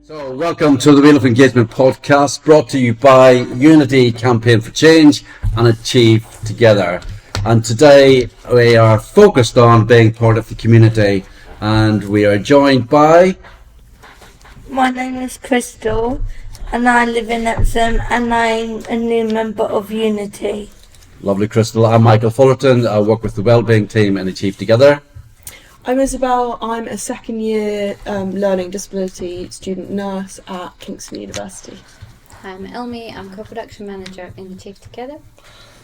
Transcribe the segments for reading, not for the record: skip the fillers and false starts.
So, welcome to the Wheel of Engagement podcast, brought to you by Unity Campaign for Change and Achieve Together. And today we are focused on being part of the community, and we are joined by... My name is Crystal, and I live in Epsom, and I'm a new member of Unity. Lovely, Crystal. I'm Michael Fullerton. I work with the Wellbeing team in Achieve Together. I'm Isabel. I'm a second year learning disability student nurse at Kingston University. I'm Elmi. I'm co-production manager in Achieve Together.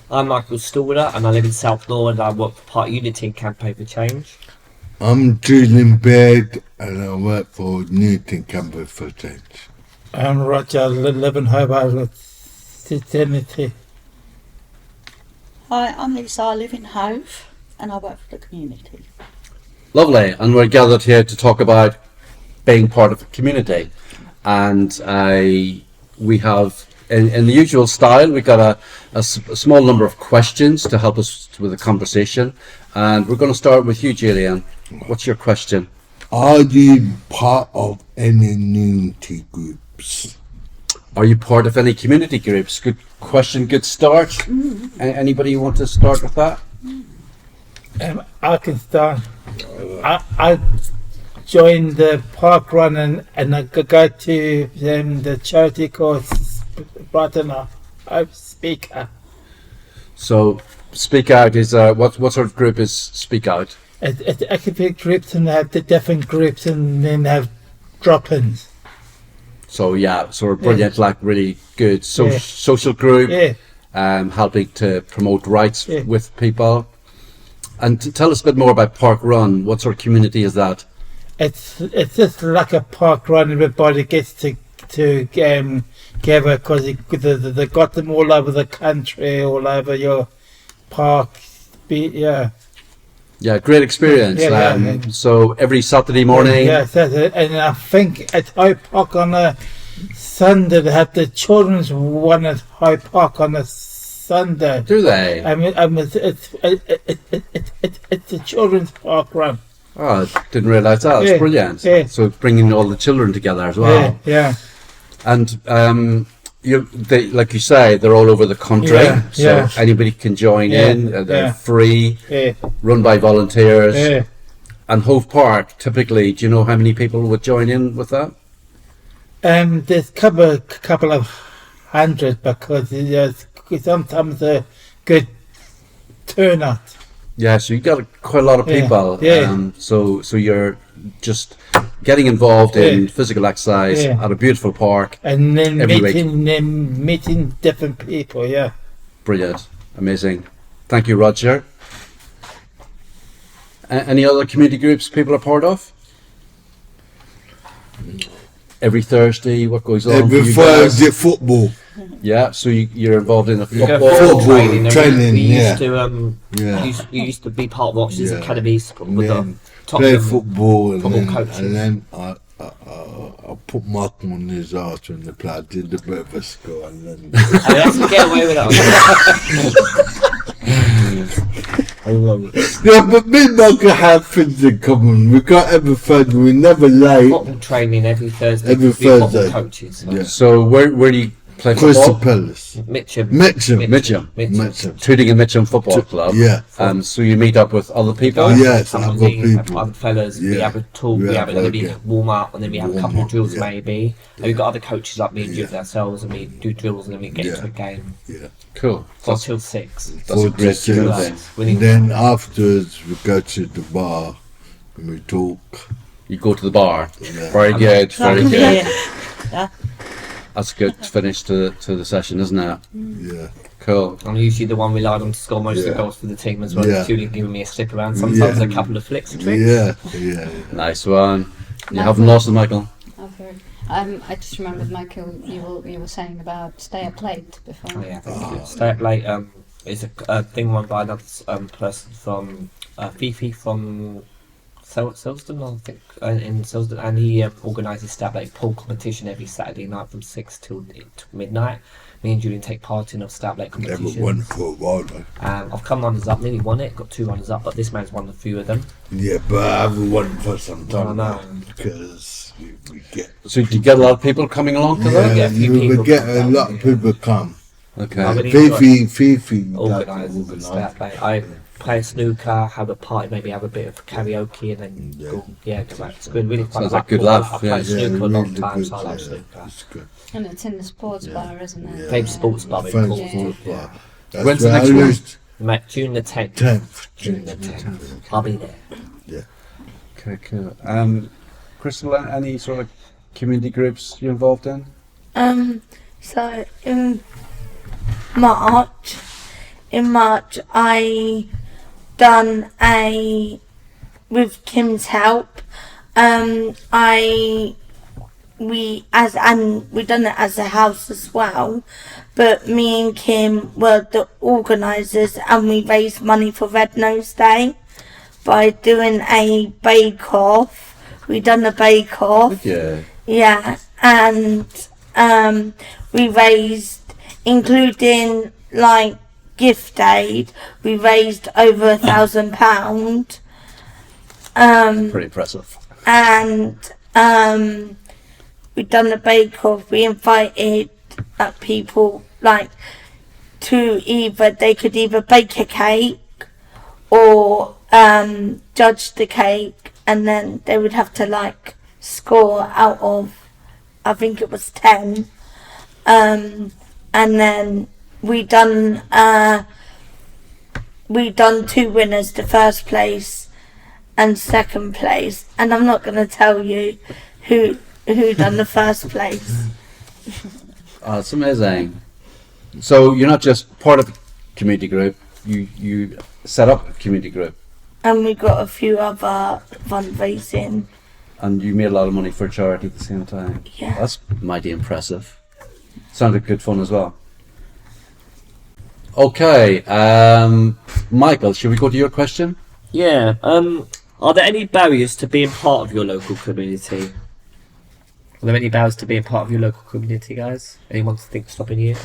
I'm Michael Stalder and I live in South Law and I work for Part Unity Campaign for Change. I'm Julian Baird and I work for Newton Campaign for Change. I'm Roger, live in Hove. I work with Unity. Hi, I'm Lisa. I live in Hove and I work for the community. Lovely, and we're gathered here to talk about being part of a community. And we have, in the usual style, we've got a small number of questions to help us with the conversation. And we're going to start with you, Julian. What's your question? Are you part of any community groups? Are you part of any community groups? Good question, good start. Anybody want to start with that? I can start. I joined the park run and I go to the charity course, Brighton. I'm speaker. So, Speak Out is what sort of group is Speak Out? It's academic groups and they have the different groups and then have drop-ins. So yeah, so a brilliant, like really good social group, helping to promote rights with people. And to tell us a bit more about Park Run. What sort of community is that? It's just like a park run. Everybody gets to together because they got them all over the country, all over your park. Yeah, great experience. So every Saturday morning. And I think at Hyde Park on a Sunday they have the children's one at Hyde Park on a Sunday. Do they? I mean, it's a children's park run. Oh, I didn't realise that. It's brilliant. Yeah. So bringing all the children together as well. Yeah. And they, like you say, they're all over the country. So anybody can join in. They're free. Run by volunteers. And Hove Park, typically, do you know how many people would join in with that? There's a couple of hundred because there's sometimes a good turnout. Yeah, so you got quite a lot of people. So you're just getting involved in physical exercise at a beautiful park, and then meeting different people. Yeah, brilliant, amazing. Thank you, Roger. Any other community groups people are part of? Every Thursday, what goes on? Every Thursday, football. Yeah, so you're involved in the football training. You used to be part of Watches Academies with the top play football football coaches. And then I put Martin on his arse when the player did a bit of a score and then I have to get away with that. I love it. Yeah, but me and Michael have things in common. We got every Thursday, we never late. Football training every Thursday. Every Thursday. Football coaches. Yeah. So where do you play Crystal football? Palace. Mitcham. Tooting and Mitcham Football Club. Yeah. So you meet up with other people? Yes, other people. Other fellas. We have a talk, we have maybe warm up, and then we have a couple of drills maybe. And we've got other coaches like me and Jude ourselves, and we do drills and then we get into a game. Yeah. Cool. So till 6. That's a great skill thing. And then afterwards we go to the bar and we talk. You go to the bar. Yeah. Very good. Yeah. That's a good finish to the session, isn't it? Yeah. Cool. I'm usually the one relied on to score most of the goals for the team as well. Yeah. Julian giving me a stick around. Sometimes a couple of flicks and tricks. Yeah. Nice one. You haven't lost it, Michael? I've heard. I just remembered, Michael, you were saying about stay up late before. Oh yeah, thank you. Stay up late is a thing run by another person from Fifi from Selsdon, I think, in Selsdon, and he organises Stay Up Late pool competition every Saturday night from 6 till midnight. Me and Julian take part in Stay Up Late competitions. Never won for a while though. I've come runners up, nearly won it, got 2 runners up, but this man's won a few of them. Yeah, but I haven't won for some time I know. because we we get. So do you get a lot of people coming along to that? Yeah, a few we people get come a down, lot of yeah. people come. Okay. I really Fifi, organise that. Like, I play snooker, have a party, maybe have a bit of karaoke, and then go back. It's been really fun. Sounds like good laugh, I've played yeah. snooker a long really time, good, so I love yeah. snooker. It's good. And it's in the sports bar, isn't it? Yeah. Famous sports bar in Famous Cornwall. sports bar. That's When's the where next I one? used Mate, June the 10th. 10th. June the 10th. I'll be there. Okay, cool. Crystal, any sort of community groups you're involved in? So in March, I done with Kim's help. We done it as a house as well, but me and Kim were the organisers, and we raised money for Red Nose Day by doing a bake-off. We done a bake-off. Yeah. Yeah, and we raised, including like gift aid, we raised over £1,000. Pretty impressive. And we done the bake-off. We invited people like to they could either bake a cake or judge the cake, and then they would have to like score out of, I think it was 10. And then we done 2 winners, the first place and second place, and I'm not gonna tell you who done the first place. Oh, that's amazing. So you're not just part of a community group, you set up a community group And we got a few other fundraising. and you made a lot of money for charity at the same time. Yeah. That's mighty impressive. Sounded good fun as well. Okay, Michael, should we go to your question? Yeah. Are there any barriers to being part of your local community? Are there any barriers to being part of your local community, guys? Anyone think stopping you?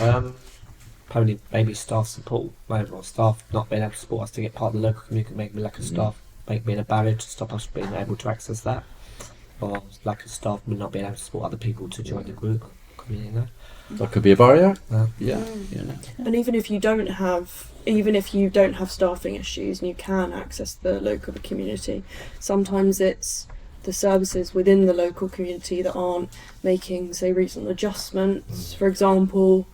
Probably maybe staff support. Maybe staff not being able to support us to get part of the local community could make me lack of staff, make me a barrier to stop us being able to access that. Or lack of staff not being able to support other people to join the group community. No? That could be a barrier. No. Yeah. And even if you don't have staffing issues and you can access the local community, sometimes it's the services within the local community that aren't making, say, reasonable adjustments. For example,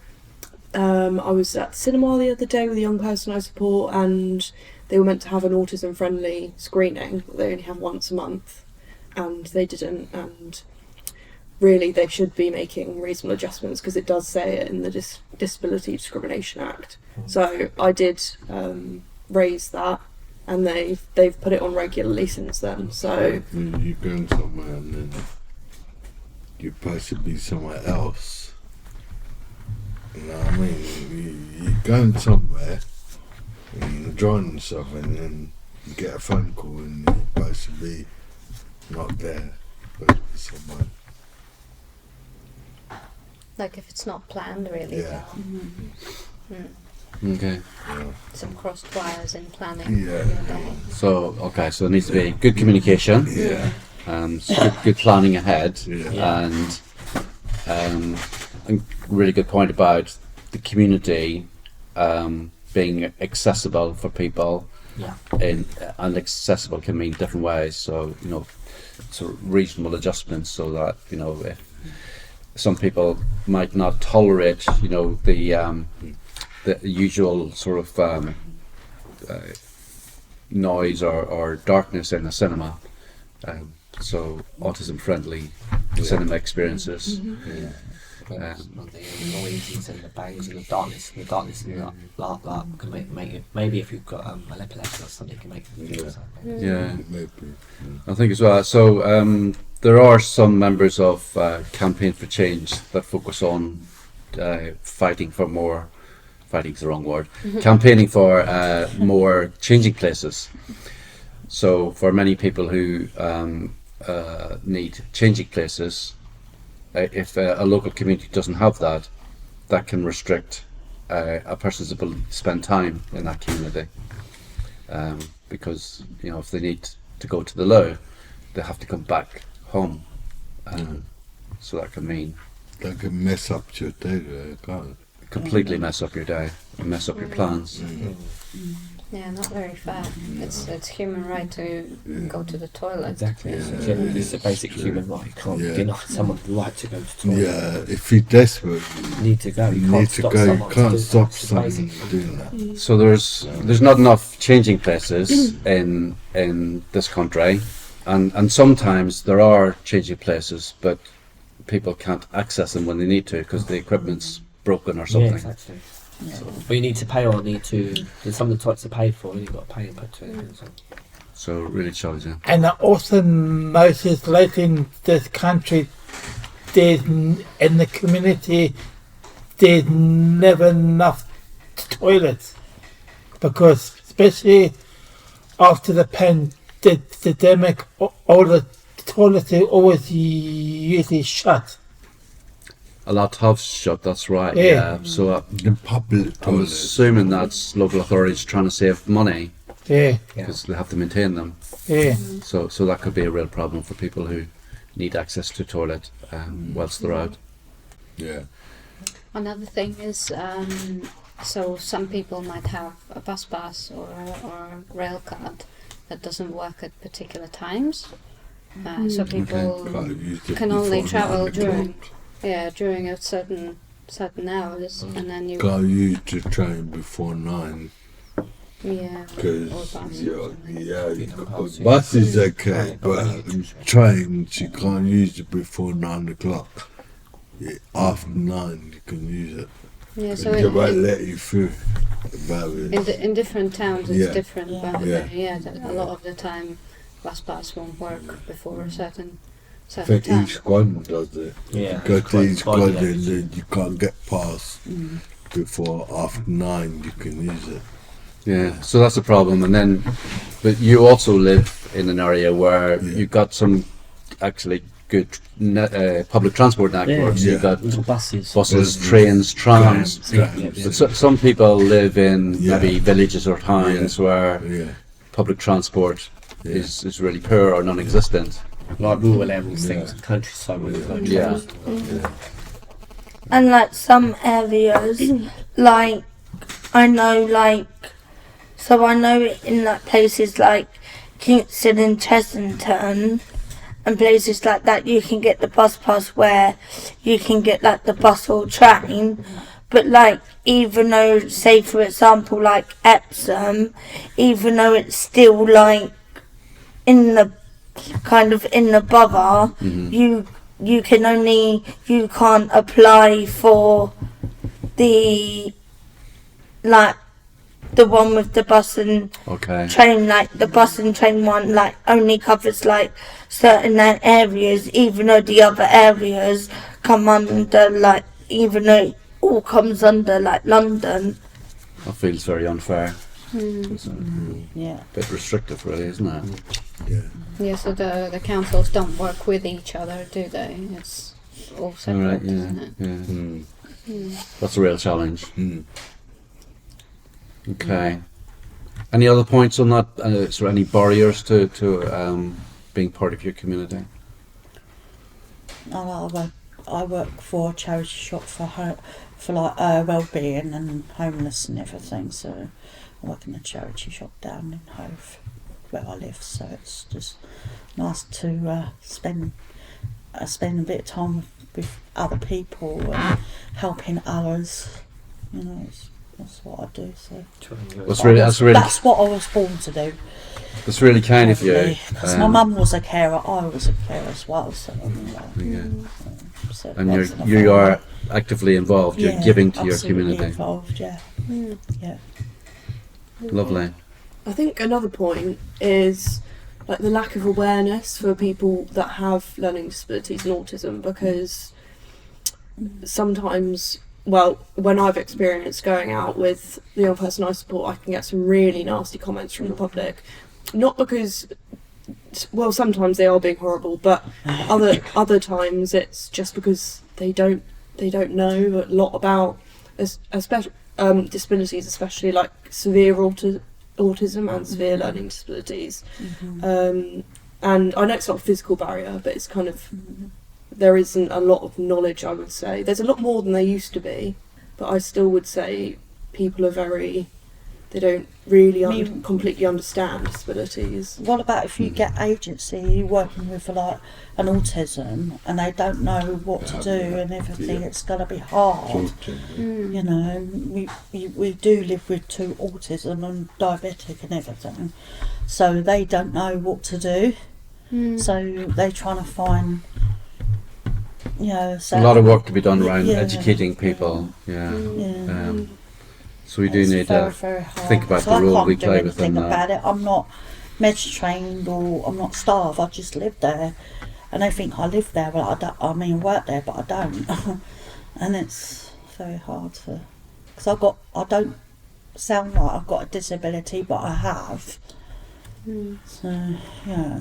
I was at the cinema the other day with a young person I support, and they were meant to have an autism friendly screening that they only have once a month, and they didn't. And really they should be making reasonable adjustments, because it does say it in the Disability Discrimination Act. So I did raise that, and they've put it on regularly since then. So You're going somewhere and then you're supposed to be somewhere else. You know what I mean? You're going somewhere and you're enjoying yourself, and then you get a phone call and you're supposed to be not there, supposed to be somewhere. Like if it's not planned, really. Yeah. Okay. Some crossed wires in planning. Yeah. So so there needs to be good communication. Yeah. So good planning ahead. Yeah. And a really good point about the community being accessible for people. Yeah. And accessible can mean different ways. So so reasonable adjustments, so that if some people might not tolerate the usual sort of noise or darkness in a cinema. So autism friendly cinema experiences. The noises and the bangs and the darkness and that can make it. Maybe if you've got epilepsy or something, it can make it feel something. Yeah, Maybe. I think as well. So there are some members of Campaign for Change that focus on fighting for more. Fighting is the wrong word. Campaigning for more changing places. So for many people who need changing places, if a local community doesn't have that, that can restrict a person's ability to spend time in that community. Because if they need to go to the loo, they have to come back home. So that can mean That can mess up your day, there, can't it? completely mess up your day and mess up your plans. Yeah, not very fair. It's human right to go to the toilet. Exactly. Yeah. It's a basic human right. You can't Yeah. deny someone the right to go to the toilet. Yeah, if you're desperate, You need to go. you You need can't to stop go. You someone. can't to do stop that. It's someone basic. doing that. So there's not enough changing places in this country, and sometimes there are changing places, but people can't access them when they need to because the equipment's broken or Yeah, something. exactly. But you need to pay or need to. There's some of the toilets are paid for, and you've got to pay and put to it. So. So really challenging. And I also noticed lately in this country, in the community, there's never enough toilets. Because especially after the pandemic, all the toilets are always usually shut. A lot have shut. That's right. Yeah. Yeah. So The public I'm toilets. assuming that's local authorities trying to save money Yeah, because they have to maintain them. yeah. So that could be a real problem for people who need access to toilet whilst they're out. Yeah. Another thing is, so some people might have a bus pass or a rail card that doesn't work at particular times. So people Can't use it can only before travel 9 during o'clock. during a certain hours, and then you Can't use the train before 9 or because bus. bus is okay, but trains you can't use it before 9 o'clock. Yeah, after 9 you can use it. Yeah, so They won't in, let you through about it. in different towns it's Yeah. different, but Yeah. a lot of the time bus pass won't work before a certain I think time. each squadron does it. Yeah. Go to each squadron body and then you can't get past before after 9 you can use it. Yeah, so that's a problem. And then, but you also live in an area where Yeah. you've got some actually good public transport networks. Yeah. You've got Little buses. buses, trains, trams. Trams. But some people live in Yeah. maybe villages or towns where Yeah. public transport Yeah. is really poor or non-existent. Like rural areas, Yeah. things, countryside where there's no Yeah. trains. And like some areas, like I know, in like places like Kingston and Chessington and places like that, you can get the bus pass where you can get like the bus or train. But like, even though, say for example, like Epsom, even though it's still like in the kind of in the borough, you can't apply for the like the one with the bus and Okay. train. Like the bus and train one like only covers like certain areas, even though the other areas come under like, even though it all comes under like London. That feels very unfair. It's a Yeah. bit restrictive, really, isn't it? Yeah, so the councils don't work with each other, do they? It's all All separate, right. Yeah. isn't it? Yeah. That's a real challenge. Mm. Okay. Any other points on that? Is there any barriers to being part of your community? I work for a charity shop for like well-being and homeless and everything. So I work in a charity shop down in Hove, where I live. So it's just nice to spend a bit of time with other people and helping others. You know, that's what I do. So That's what I was born to do. That's really kind of you. Because my mum was a carer, I was a carer as well. So, Yeah. so And once in a you while, are actively involved. You're giving to your absolutely community. Involved, yeah. Yeah. Lovely. I think another point is like the lack of awareness for people that have learning disabilities and autism, because sometimes, well, when I've experienced going out with the young person I support, I can get some really nasty comments from the public. Not because, well, sometimes they are being horrible, but other times it's just because they don't know a lot about especially disabilities, especially like severe autism and severe learning disabilities. And I know it's not a physical barrier, but it's kind of there isn't a lot of knowledge, I would say. There's a lot more than there used to be, but I still would say people are they don't really completely understand disabilities. What about if you get agency working with like an autism and they don't know what to do and everything? It's going to be hard. You know, we do live with 2 autism and diabetic and everything, so they don't know what to do. So they're trying to find, you know, A lot of work to be done around educating people. So we do It's need very, to very hard. think about So the I role can't we do play within anything that. about it. I'm not med trained or I'm not staff. I just live there, and they think I live there, but I don't. I mean, work there, but I don't. And it's very hard to, because I don't sound like I've got a disability, but I have. So yeah.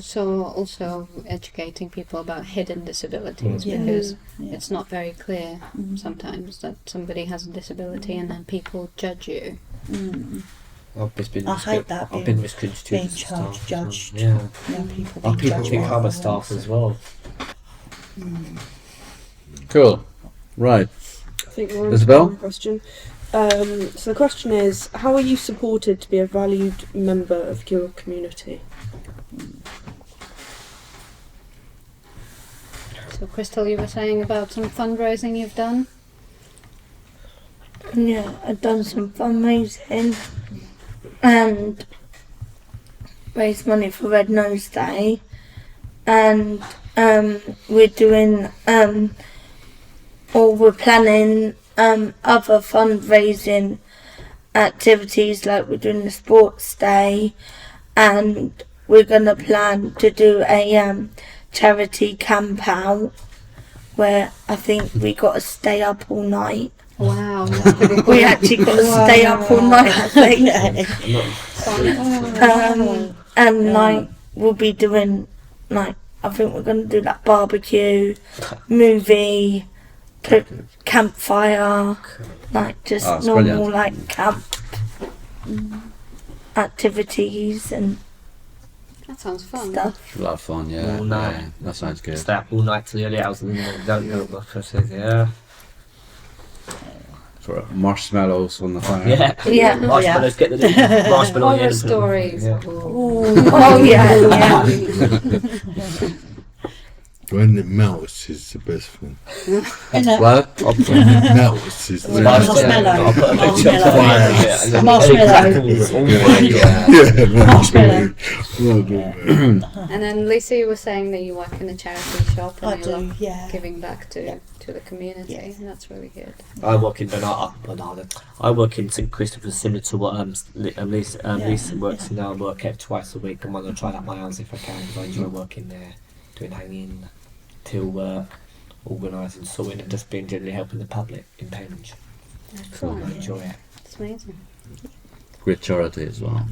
So also educating people about hidden disabilities, Yeah. because Yeah. it's not very clear sometimes that somebody has a disability and then people judge you. I've just been I hate that I've been being misconstrued being as staff. judged. Yeah. You know, people And being people judged think by I'm a others. staff as well. Cool. Right. I think we're on to Isabel? one question. So the question is, how are you supported to be a valued member of your community? So Crystal, you were saying about some fundraising you've done? Yeah, I've done some fundraising and raised money for Red Nose Day, and we're doing or we're planning other fundraising activities, like we're doing the sports day, and we're gonna plan to do a charity camp out where I think we got to stay up all night. Wow, that's pretty cool. We actually got to stay up all night, I think. And like we'll be doing like, I think we're gonna do like barbecue, movie, campfire, like just Oh, that's normal brilliant. like camp activities and That sounds fun. stuff. A lot of fun, yeah. All night. Yeah, that sounds good. Stay up all night till the early hours in the morning. Don't know what I said. Yeah. Sort of marshmallows on the fire. Yeah. Yeah. Marshmallows. Get the marshmallow. Horror in. stories. Yeah. Oh yeah, yeah. When it melts is the best thing. What? When it melts is the best thing. Marshmallow. I'll put a picture up there. Marshmallow. Yeah. Marshmallow. And then Lisa, you were saying that you work in a charity shop and I you do, love yeah. giving back to Yeah. the community. Yeah. That's really good. I work in Bernardo. I work in St Christopher's, similar to what Lisa works in. I work out twice a week. I'm gonna try that my hours if I can, because I enjoy working there, doing hanging, till work, organising, sewing, and just being generally helping the public in Penge. So I enjoy it. It's amazing. Great charity as well.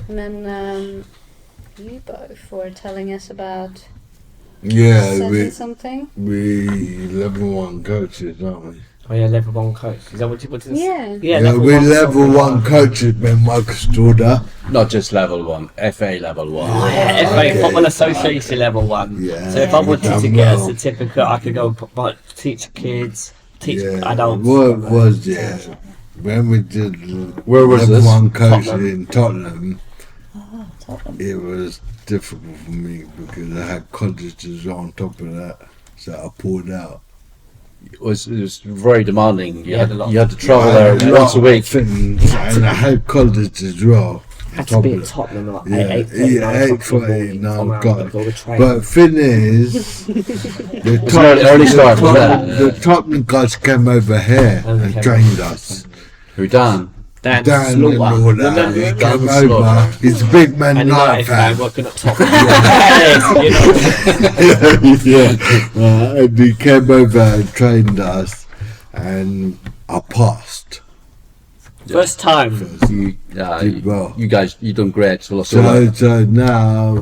And then you both were telling us about Yeah, setting something. we level 1 coaches, aren't we? Oh yeah, level 1 coach. Is that what you wanted to say? Yeah. Yeah, we level 1 coaches, Ben Marcus Dorder. Not just level 1, FA level 1. FA Football Association level 1. Yeah. So if I wanted to Done get a well. certificate, I could go teach kids, teach adults. What was it? When we did Where was level this? 1 coach Tottenham. in Tottenham, Tottenham. it was difficult for me because I had colleges on top of that, so I pulled out. It was very demanding. You Yeah, had a lot. you had to travel I there had once a lot of week. things, and I had college as well. Had top to be of at it. Tottenham like Yeah, 8:30, 8:30, 9 from o'clock. with all the training. But thing is, the It's an early start, was it? the Tottenham guys came over here Oh, they and came trained us. Who Dan? Dan Dan and Slaughter. all that. Remember He him? came Dan over. Slaughter. He's a big Man And United United fan fan. working at Tottenham. You know. Yeah, and he came over and trained us, and I passed. First time. You, Did well. you guys, you done great. So So now I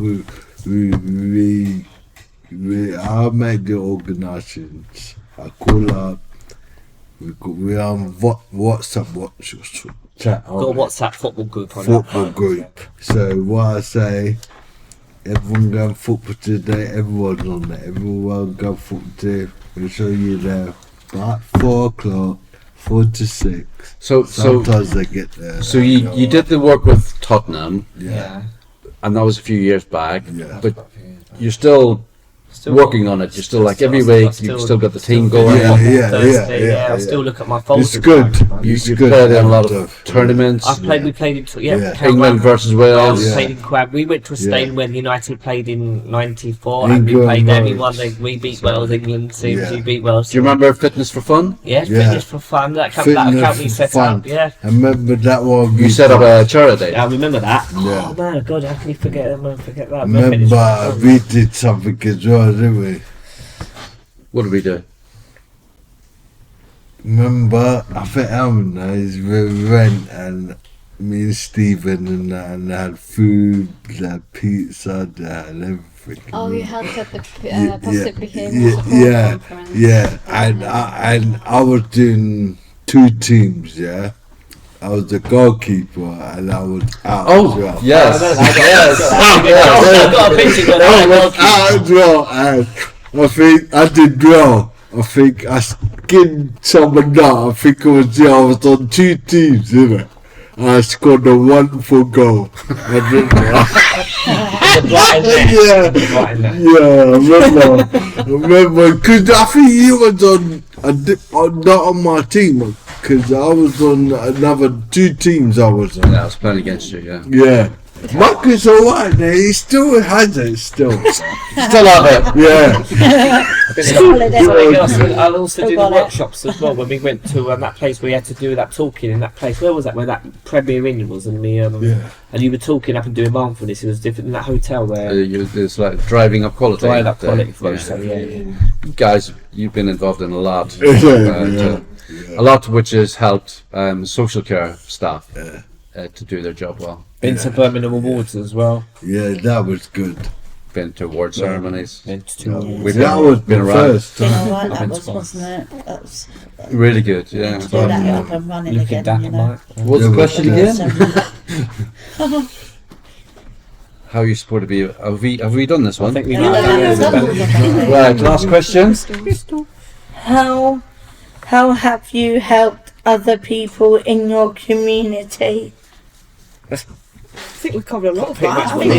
make the organisations. I call up. We on WhatsApp chat. Got a WhatsApp football group on Football group. So what I say, everyone going football today, everyone's on there. Everyone going football today. We'll show you there about 4 o'clock, 4 to 6. So Sometimes they get there. so you did the work with Tottenham, Yeah. and that was a few years back. Yeah. But you're still working on it. You're still like every week. You've still got the team going. Yeah. I still look at my folders. It's good. You good. played in a lot of tournaments. We played in England versus Wales. We played in Quab. We went to a stage when United played in '94, and we England, played there. We Wales. won. We beat Wales. England teams. Yeah. We beat Wales. Do you remember Fitness for Fun? Yeah, Yeah. fitness for fun. That Fitness account we for set fun. up. Yeah, I remember that one. You set up a charity. I remember that. Yeah. Oh man, God, how can you forget that? Forget that. Remember, we did something as well, didn't we? What did we do? Remember, I think Harmonize, we went and me and Stephen and they had food, they had pizza, they had everything. Oh, you helped at the Yeah, positive behaviour support conference. Yeah, and I was doing 2 teams, yeah. I was the goalkeeper and I was out as well. Yes. I got a picture of I that. was out as well, and I think I did well. I think I skinned someone down. I think it was, I was on 2 teams, isn't it? And I scored a wonderful goal. I did I remember, because I think you was not on my team, because I was on another 2 teams I was on. Yeah, I was playing against you. Yeah. Yeah. Marcus alright there, he still has it still. Still have it. Yeah. I'll also do the workshops as well. When we went to that place where you had to do that talking in that place, where was that? Where that Premier Inn was, and and you were talking up and doing mindfulness. It was different in that hotel where It's like driving up quality. drive up quality. Yeah. Guys, you've been involved in a lot. Yeah. A lot which has helped social care staff to do their job well. Been to Birmingham Awards as well. Yeah, that was good. Been to award ceremonies. Been to 2 awards. We've That was been the around. first You know time. what that I've was, been wasn't it? That was Really good, yeah. to do that up and running Looking again, dapper, you know. Mike. What's the Yeah, question but, again? How are you supposed to be? Have we done this I one? think we Yeah, might yeah, have yeah. Right, last question. How have you helped other people in your community? I think we've covered a lot of Pretty much that. what haven't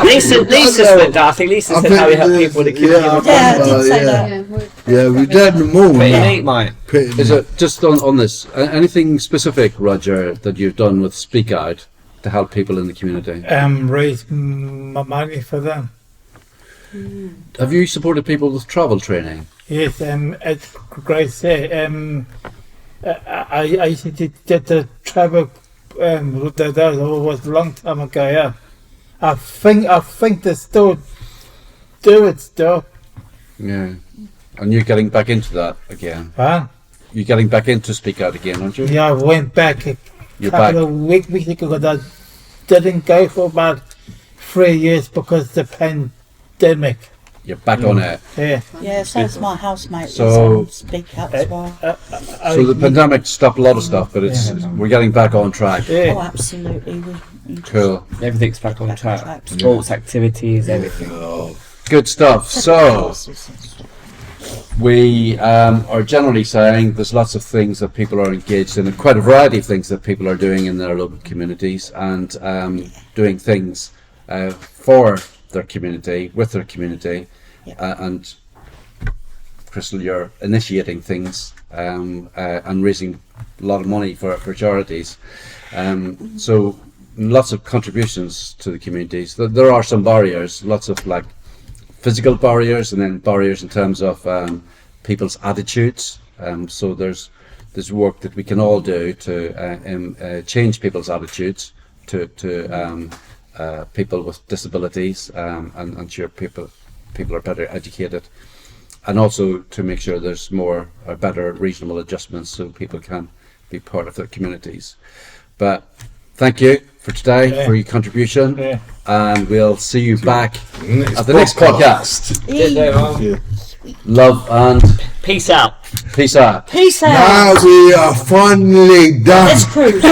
we we? did. Lisa said that. I think Lisa I said how we think help the- people in the community. yeah, Yeah, I did say that. Yeah, we done them all Pretty now. neat, mate. Pretty Is neat. it just on this? Anything specific, Roger, that you've done with Speak Out to help people in the community? Raise money for them. Have you supported people with travel training? Yes, as Grace said, I used to did the travel. That was a long time ago. Yeah, I think they still do it still. Yeah. And you're getting back into that again. Huh? You're getting back into Speak Out again, aren't you? Yeah, I went back a You're back. couple of weeks ago. I didn't go for about 3 years because of the pandemic. You're back on it. Yeah. Yeah, so it's my housemate. So- Speak Out as well. So the pandemic stopped a lot of stuff, but we're getting back on track. Oh, Yeah. absolutely. We Cool. Everything's back on Back on track. track. Sports activities, everything. Good stuff. So we are generally saying there's lots of things that people are engaged in, and quite a variety of things that people are doing in their local communities, and doing things for their community, with their community, and Crystal, you're initiating things and raising a lot of money for charities. So lots of contributions to the communities. There are some barriers, lots of like physical barriers, and then barriers in terms of people's attitudes. So there's work that we can all do to change people's attitudes to people with disabilities, and ensure people are better educated, and also to make sure there's more or better reasonable adjustments so people can be part of their communities. But thank you for today, for your contribution, Yeah. and we'll see you back at the next podcast. Love and Peace out. peace out. Peace out. Now we are finally done. Let's cruise.